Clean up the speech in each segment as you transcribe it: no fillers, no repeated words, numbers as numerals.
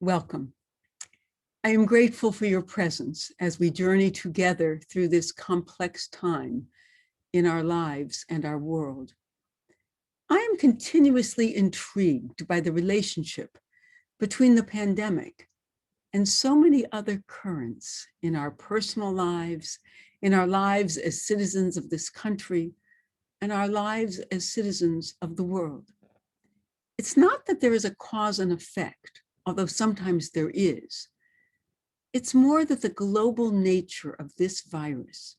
Welcome. I am grateful for your presence as we journey together through this complex time in our lives and our world. I am continuously intrigued by the relationship between the pandemic and so many other currents in our personal lives, in our lives as citizens of this country, and our lives as citizens of the world. It's not that there is a cause and effect, although sometimes there is. It's more that the global nature of this virus,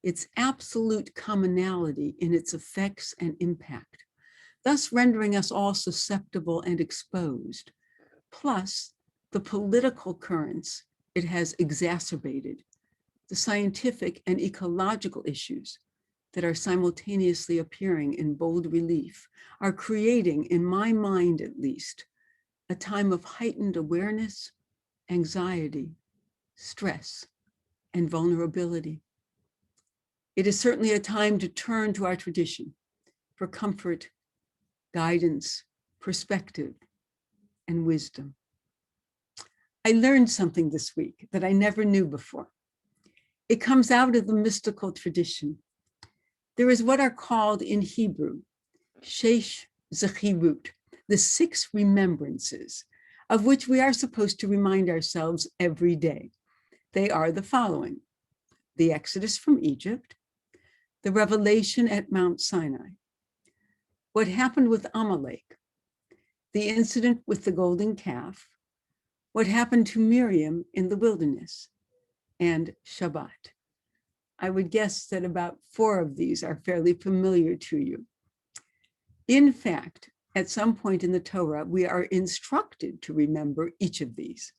its absolute commonality in its effects and impact, thus rendering us all susceptible and exposed, plus the political currents it has exacerbated, the scientific and ecological issues that are simultaneously appearing in bold relief, are creating, in my mind at least, a time of heightened awareness, anxiety, stress, and vulnerability. It is certainly a time to turn to our tradition for comfort, guidance, perspective, and wisdom. I learned something this week that I never knew before. It comes out of the mystical tradition. There is what are called in Hebrew, Sheish Zechirut, the 6 remembrances, of which we are supposed to remind ourselves every day. They are the following: the Exodus from Egypt, the revelation at Mount Sinai, what happened with Amalek, the incident with the golden calf, what happened to Miriam in the wilderness, and Shabbat. I would guess that about 4 of these are fairly familiar to you. In fact, at some point in the Torah, we are instructed to remember each of these.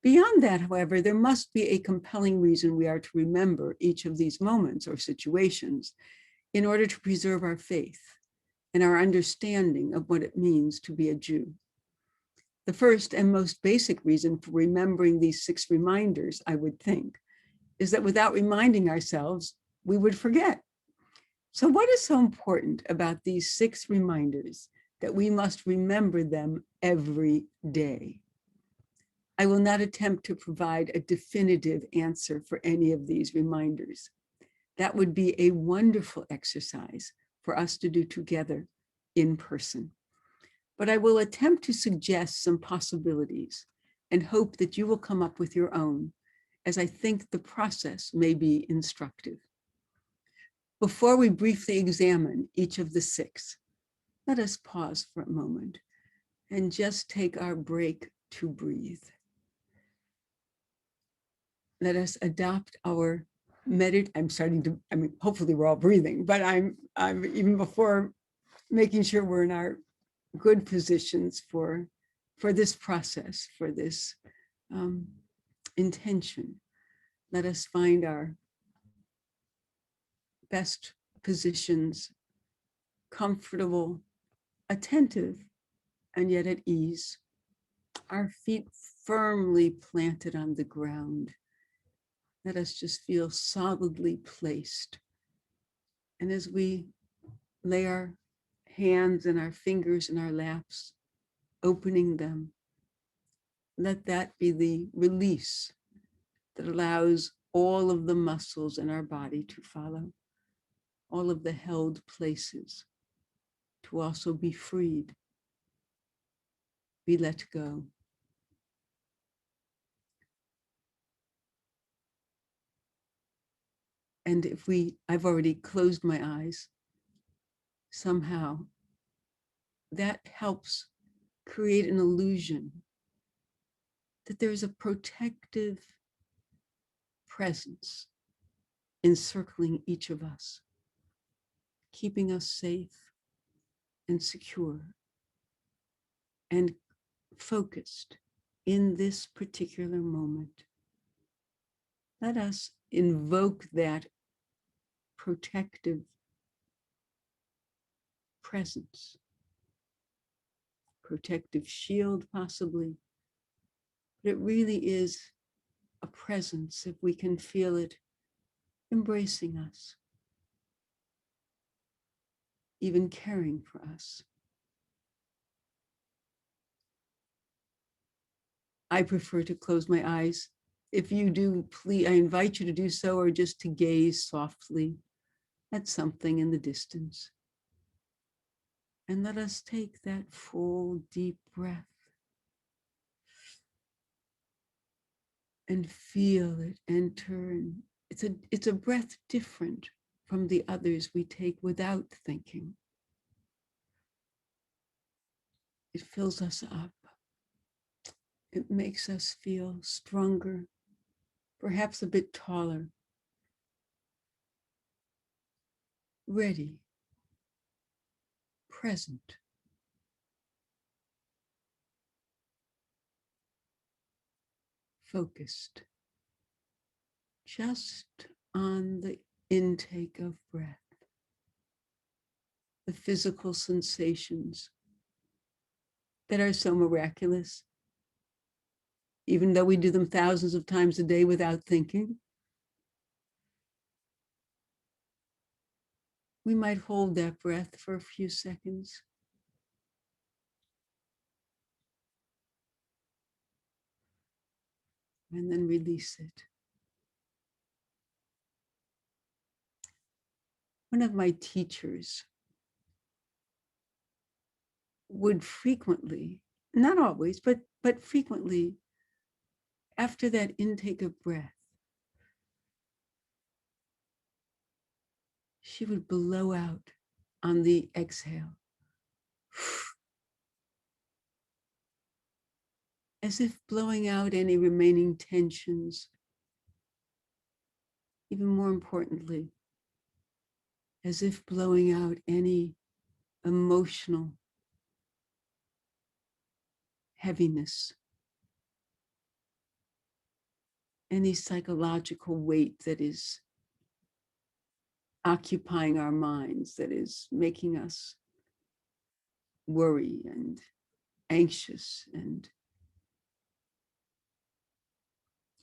Beyond that, however, there must be a compelling reason we are to remember each of these moments or situations in order to preserve our faith and our understanding of what it means to be a Jew. The first and most basic reason for remembering these 6 reminders, I would think, is that without reminding ourselves, we would forget. So what is so important about these 6 reminders that we must remember them every day? I will not attempt to provide a definitive answer for any of these reminders. That would be a wonderful exercise for us to do together in person. But I will attempt to suggest some possibilities and hope that you will come up with your own, as I think the process may be instructive. Before we briefly examine each of the 6, let us pause for a moment and just take our break to breathe. Let us adopt our hopefully we're all breathing, but I'm even before making sure we're in our good positions for this process, for this intention. Let us find our best positions, comfortable, attentive, and yet at ease. Our feet firmly planted on the ground. Let us just feel solidly placed. And as we lay our hands and our fingers in our laps, opening them, let that be the release that allows all of the muscles in our body to follow, all of the held places to also be freed, be let go. And I've already closed my eyes, somehow that helps create an illusion that there's a protective presence encircling each of us, keeping us safe and secure and focused in this particular moment. Let us invoke that protective presence, protective shield possibly, but it really is a presence, if we can feel it, embracing us, even caring for us. I prefer to close my eyes. If you do, please, I invite you to do so, or just to gaze softly at something in the distance. And let us take that full, deep breath and feel it enter. And it's a breath different from the others we take without thinking. It fills us up. It makes us feel stronger, perhaps a bit taller, ready, present, focused, just on the intake of breath, the physical sensations that are so miraculous, even though we do them thousands of times a day without thinking. We might hold that breath for a few seconds. And then release it. One of my teachers would frequently, not always, but frequently, after that intake of breath, she would blow out on the exhale, as if blowing out any remaining tensions. Even more importantly, as if blowing out any emotional heaviness, any psychological weight that is occupying our minds, that is making us worry and anxious and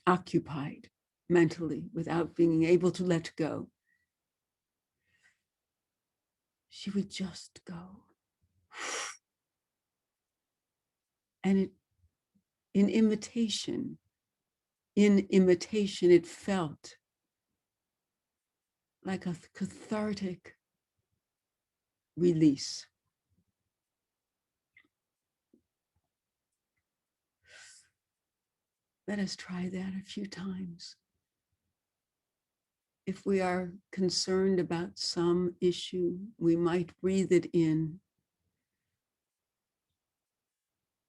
occupied mentally without being able to let go. She would just go. And in imitation, it felt like a cathartic release. Let us try that a few times. If we are concerned about some issue, we might breathe it in.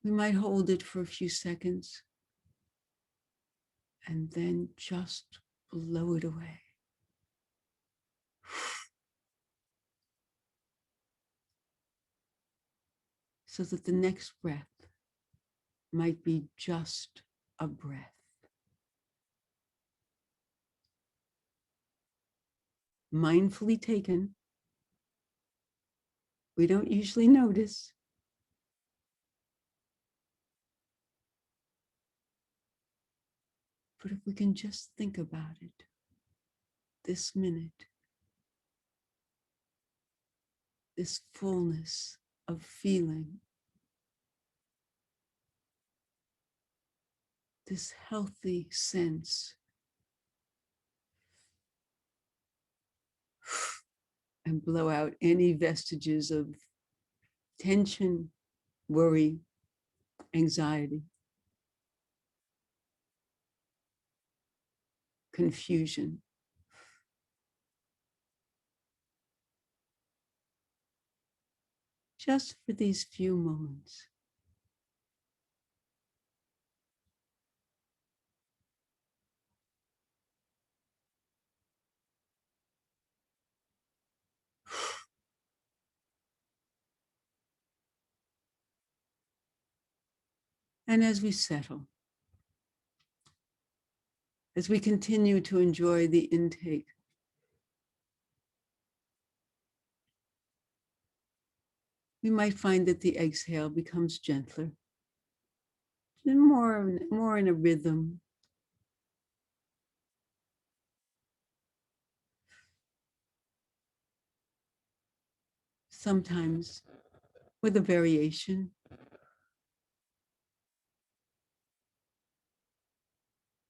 We might hold it for a few seconds and then just blow it away. So that the next breath might be just a breath. Mindfully taken. We don't usually notice. But if we can just think about it this minute, this fullness of feeling, this healthy sense, and blow out any vestiges of tension, worry, anxiety, confusion. Just for these few moments. And as we settle, as we continue to enjoy the intake, we might find that the exhale becomes gentler, and more in a rhythm. Sometimes with a variation.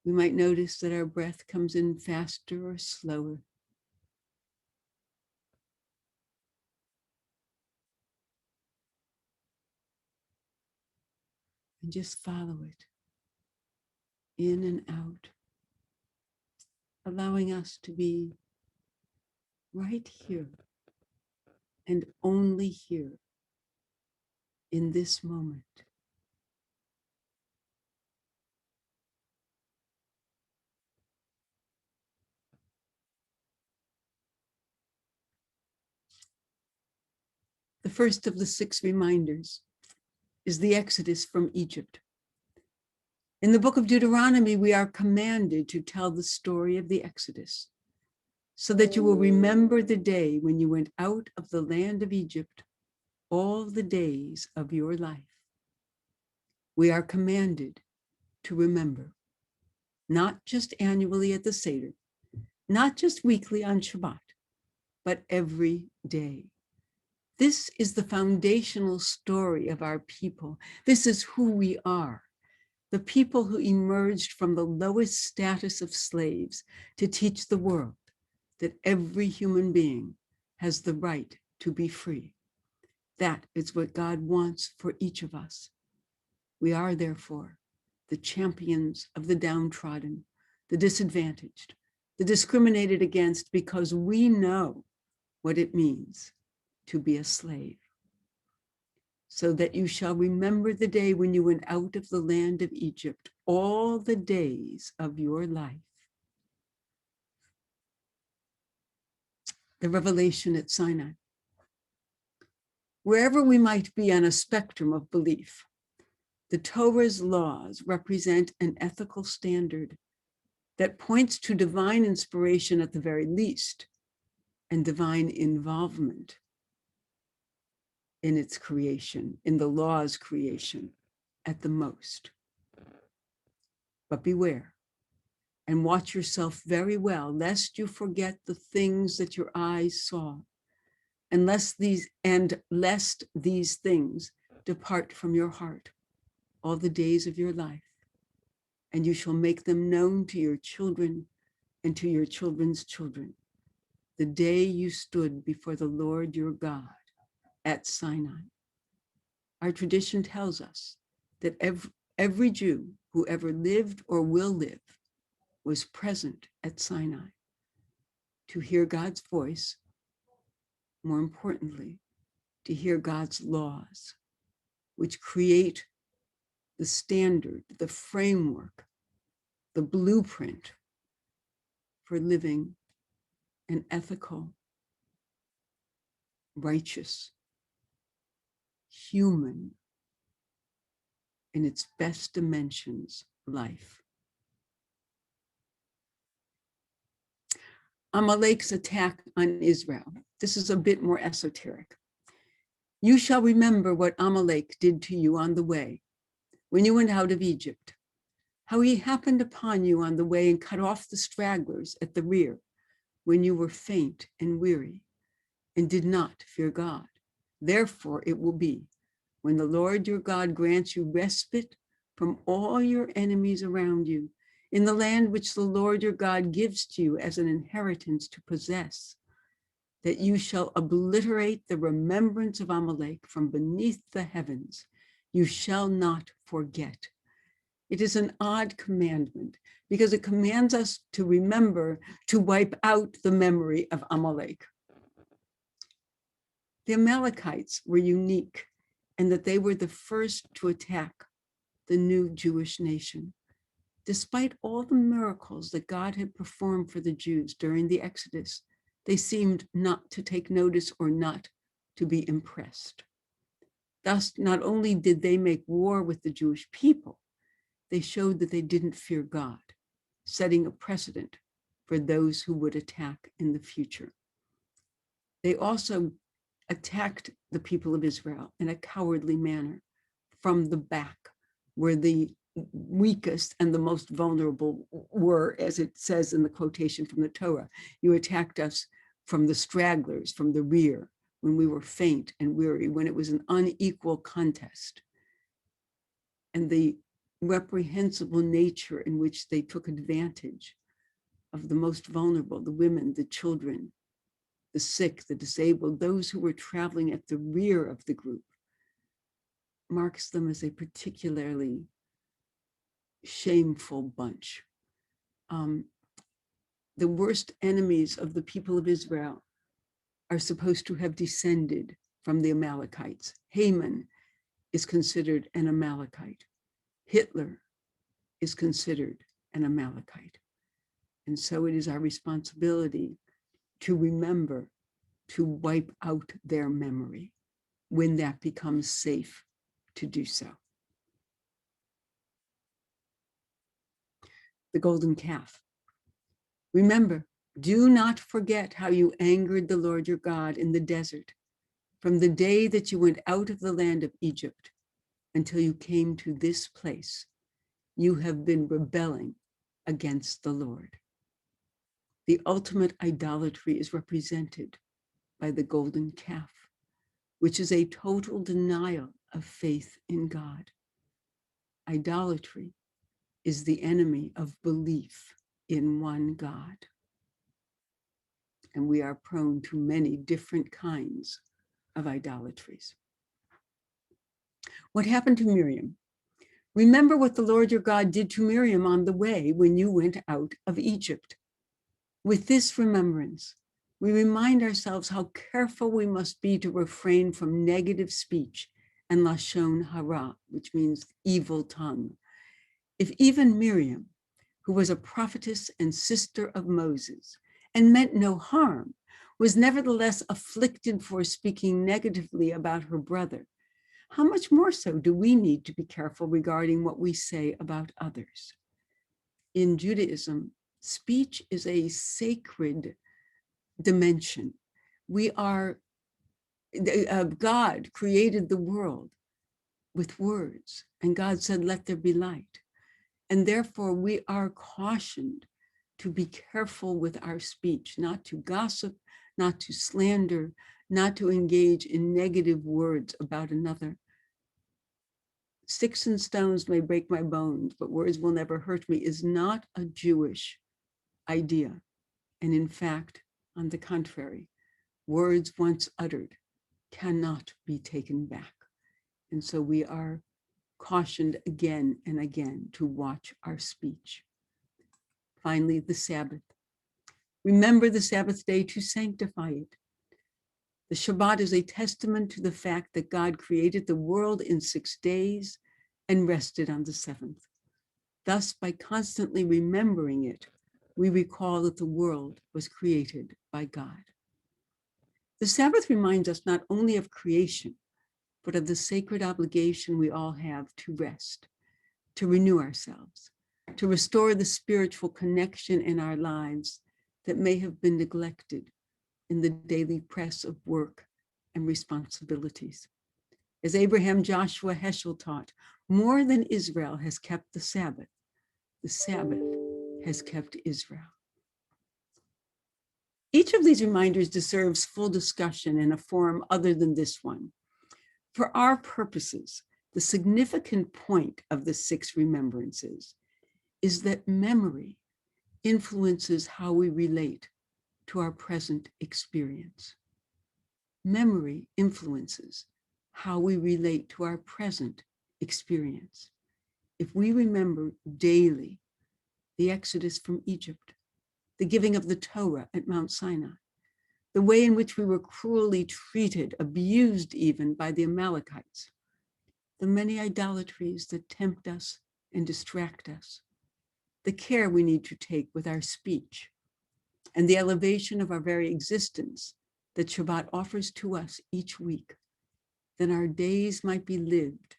We might notice that our breath comes in faster or slower. And just follow it in and out, allowing us to be right here and only here in this moment. The first of the 6 reminders is the Exodus from Egypt. In the book of Deuteronomy, we are commanded to tell the story of the Exodus so that you will remember the day when you went out of the land of Egypt all the days of your life. We are commanded to remember, not just annually at the Seder, not just weekly on Shabbat, but every day. This is the foundational story of our people. This is who we are, the people who emerged from the lowest status of slaves to teach the world that every human being has the right to be free. That is what God wants for each of us. We are, therefore, the champions of the downtrodden, the disadvantaged, the discriminated against, because we know what it means to be a slave. So that you shall remember the day when you went out of the land of Egypt, all the days of your life. The revelation at Sinai. Wherever we might be on a spectrum of belief, the Torah's laws represent an ethical standard that points to divine inspiration at the very least, and divine involvement in its creation, in the law's creation at the most. But beware and watch yourself very well, lest you forget the things that your eyes saw, and lest these things depart from your heart all the days of your life, and you shall make them known to your children and to your children's children, the day you stood before the Lord your God at Sinai. Our tradition tells us that every Jew who ever lived or will live was present at Sinai to hear God's voice, more importantly, to hear God's laws, which create the standard, the framework, the blueprint for living an ethical, righteous, human, in its best dimensions, life. Amalek's attack on Israel. This is a bit more esoteric. You shall remember what Amalek did to you on the way when you went out of Egypt, how he happened upon you on the way and cut off the stragglers at the rear when you were faint and weary and did not fear God. Therefore it will be, when the Lord your God grants you respite from all your enemies around you, in the land which the Lord your God gives to you as an inheritance to possess, that you shall obliterate the remembrance of Amalek from beneath the heavens. You shall not forget. It is an odd commandment because it commands us to remember to wipe out the memory of Amalek. The Amalekites were unique in that they were the first to attack the new Jewish nation. Despite all the miracles that God had performed for the Jews during the Exodus, they seemed not to take notice or not to be impressed. Thus, not only did they make war with the Jewish people, they showed that they didn't fear God, setting a precedent for those who would attack in the future. They also attacked the people of Israel in a cowardly manner from the back, where the weakest and the most vulnerable were, as it says in the quotation from the Torah. You attacked us from the stragglers, from the rear, when we were faint and weary, when it was an unequal contest. And the reprehensible nature in which they took advantage of the most vulnerable, the women, the children, the sick, the disabled, those who were traveling at the rear of the group, marks them as a particularly shameful bunch. The worst enemies of the people of Israel are supposed to have descended from the Amalekites. Haman is considered an Amalekite. Hitler is considered an Amalekite. And so it is our responsibility to remember to wipe out their memory when that becomes safe to do so. The golden calf. Remember, do not forget how you angered the Lord your God in the desert from the day that you went out of the land of Egypt until you came to this place. You have been rebelling against the Lord. The ultimate idolatry is represented by the golden calf, which is a total denial of faith in God. Idolatry is the enemy of belief in one God. And we are prone to many different kinds of idolatries. What happened to Miriam? Remember what the Lord your God did to Miriam on the way when you went out of Egypt. With this remembrance, we remind ourselves how careful we must be to refrain from negative speech and lashon hara, which means evil tongue. If even Miriam, who was a prophetess and sister of Moses and meant no harm, was nevertheless afflicted for speaking negatively about her brother, how much more so do we need to be careful regarding what we say about others? In Judaism, speech is a sacred dimension. God created the world with words, and God said, let there be light. And therefore we are cautioned to be careful with our speech, not to gossip, not to slander, not to engage in negative words about another. Sticks and stones may break my bones, but words will never hurt me is not a Jewish idea. And in fact, on the contrary, words once uttered cannot be taken back. And so we are cautioned again and again to watch our speech. Finally, the Sabbath. Remember the Sabbath day to sanctify it. The Shabbat is a testament to the fact that God created the world in 6 days and rested on the 7th. Thus, by constantly remembering it, we recall that the world was created by God. The Sabbath reminds us not only of creation, but of the sacred obligation we all have to rest, to renew ourselves, to restore the spiritual connection in our lives that may have been neglected in the daily press of work and responsibilities. As Abraham Joshua Heschel taught, more than Israel has kept the Sabbath has kept Israel. Each of these reminders deserves full discussion in a forum other than this one. For our purposes, the significant point of the 6 remembrances is that memory influences how we relate to our present experience. Memory influences how we relate to our present experience. If we remember daily the exodus from Egypt, the giving of the Torah at Mount Sinai, the way in which we were cruelly treated, abused even by the Amalekites, the many idolatries that tempt us and distract us, the care we need to take with our speech, and the elevation of our very existence that Shabbat offers to us each week, then our days might be lived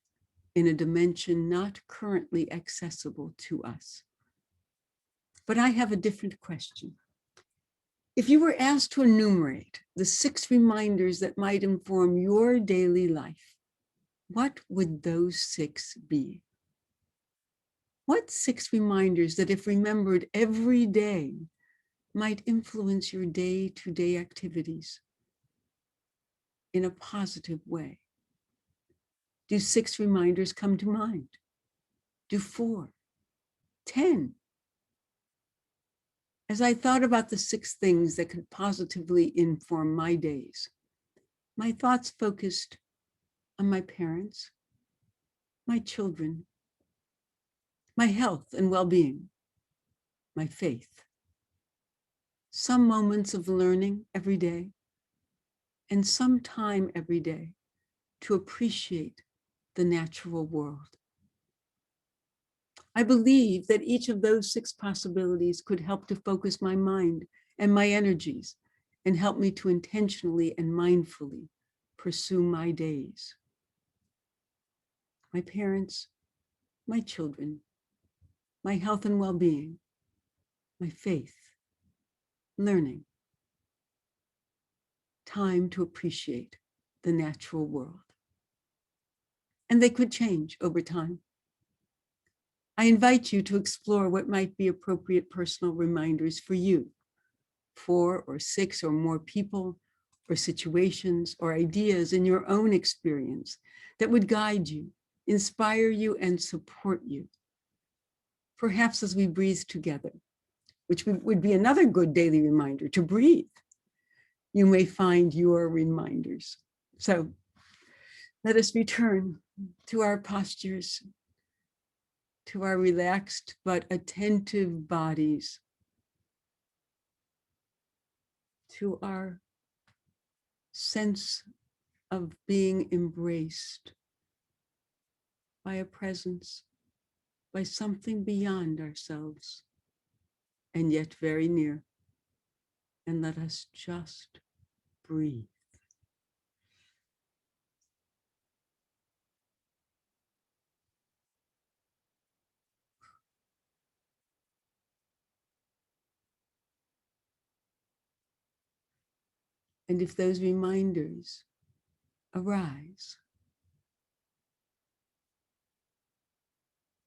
in a dimension not currently accessible to us. But I have a different question. If you were asked to enumerate the 6 reminders that might inform your daily life, what would those 6 be? What 6 reminders that, if remembered every day, might influence your day-to-day activities in a positive way? Do 6 reminders come to mind? Do 4, 10. As I thought about the 6 things that could positively inform my days, my thoughts focused on my parents, my children, my health and well-being, my faith, some moments of learning every day, and some time every day to appreciate the natural world. I believe that each of those 6 possibilities could help to focus my mind and my energies and help me to intentionally and mindfully pursue my days. My parents, my children, my health and well-being, my faith, learning, time to appreciate the natural world. And they could change over time. I invite you to explore what might be appropriate personal reminders for you, 4 or 6 or more people or situations or ideas in your own experience that would guide you, inspire you, and support you. Perhaps as we breathe together, which would be another good daily reminder to breathe, you may find your reminders. So let us return to our postures, to our relaxed but attentive bodies, to our sense of being embraced by a presence, by something beyond ourselves, and yet very near. And let us just breathe. And if those reminders arise,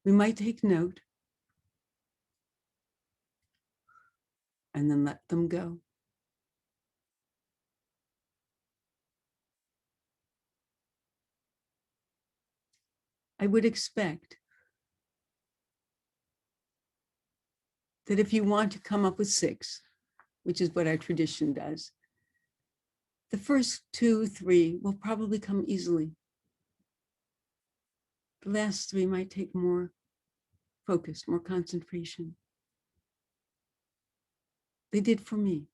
we might take note and then let them go. I would expect that if you want to come up with 6, which is what our tradition does, the first 2, 3 will probably come easily. The last 3 might take more focus, more concentration. They did for me.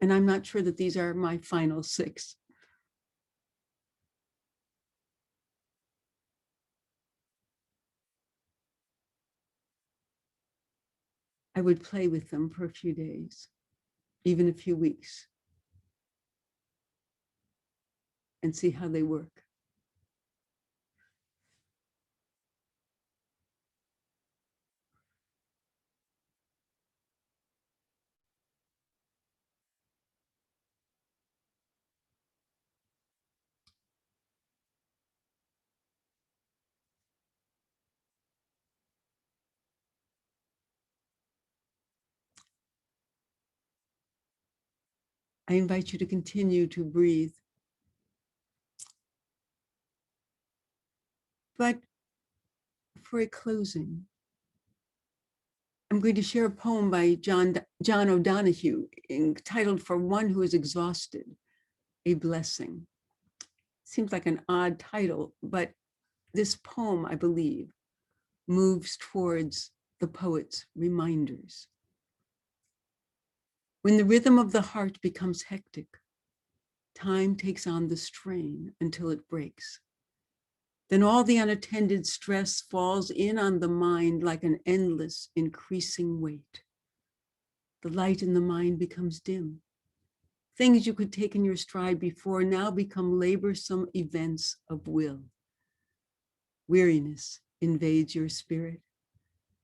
And I'm not sure that these are my final 6. I would play with them for a few days, even a few weeks, and see how they work. I invite you to continue to breathe. But for a closing, I'm going to share a poem by John O'Donohue entitled "For One Who is Exhausted, a Blessing." Seems like an odd title, but this poem, I believe, moves towards the poet's reminders. When the rhythm of the heart becomes hectic, time takes on the strain until it breaks. Then all the unattended stress falls in on the mind like an endless, increasing weight. The light in the mind becomes dim. Things you could take in your stride before now become laborsome events of will. Weariness invades your spirit.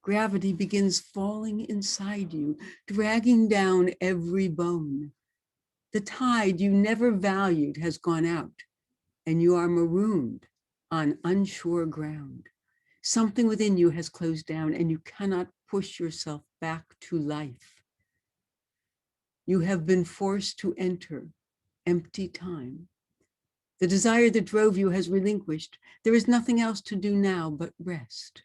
Gravity begins falling inside you, dragging down every bone. The tide you never valued has gone out, and you are marooned on unsure ground. Something within you has closed down, and you cannot push yourself back to life. You have been forced to enter empty time, The desire that drove you has relinquished. There is nothing else to do now but rest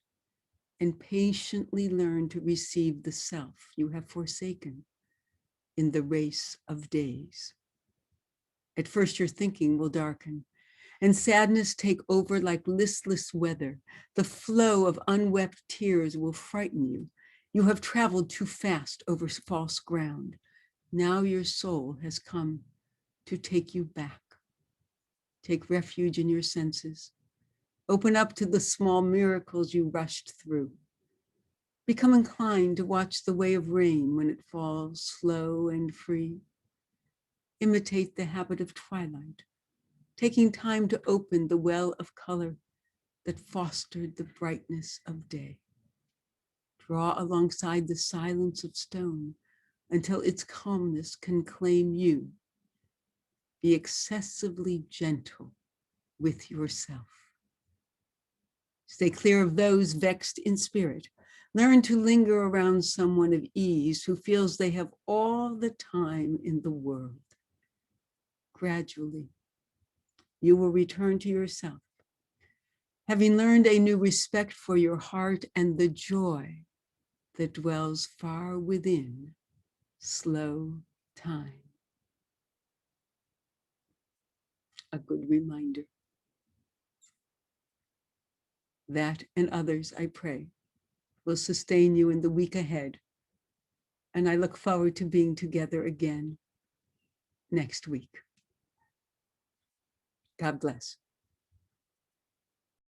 and patiently learn to receive the self you have forsaken in the race of days. At first, your thinking will darken and sadness take over like listless weather. The flow of unwept tears will frighten you. You have traveled too fast over false ground. Now your soul has come to take you back. Take refuge in your senses. Open up to the small miracles you rushed through. Become inclined to watch the way of rain when it falls slow and free. Imitate the habit of twilight, taking time to open the well of color that fostered the brightness of day. Draw alongside the silence of stone until its calmness can claim you. Be excessively gentle with yourself. Stay clear of those vexed in spirit. Learn to linger around someone of ease who feels they have all the time in the world. Gradually, you will return to yourself, having learned a new respect for your heart and the joy that dwells far within slow time. A good reminder. That and others, I pray, will sustain you in the week ahead. And I look forward to being together again next week. God bless.